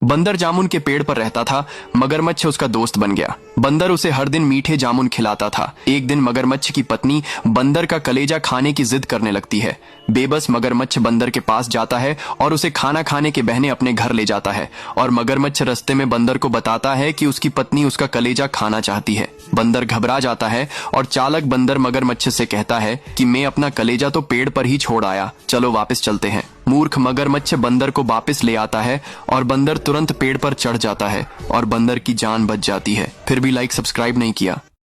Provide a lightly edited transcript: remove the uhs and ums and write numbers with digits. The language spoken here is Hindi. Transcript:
बंदर जामुन के पेड़ पर रहता था। मगरमच्छ उसका दोस्त बन गया। बंदर उसे हर दिन मीठे जामुन खिलाता था। एक दिन मगरमच्छ की पत्नी बंदर का कलेजा खाने की जिद करने लगती है। बेबस मगरमच्छ बंदर के पास जाता है और उसे खाना खाने के बहाने अपने घर ले जाता है। और मगरमच्छ रास्ते में बंदर को बताता है कि उसकी पत्नी उसका कलेजा खाना चाहती है। बंदर घबरा जाता है और चालाक बंदर मगरमच्छ से कहता है कि मैं अपना कलेजा तो पेड़ पर ही छोड़ आया, चलो वापस चलते हैं। मूर्ख मगरमच्छ बंदर को वापस ले आता है और बंदर तुरंत पेड़ पर चढ़ जाता है और बंदर की जान बच जाती है। फिर भी लाइक सब्सक्राइब नहीं किया।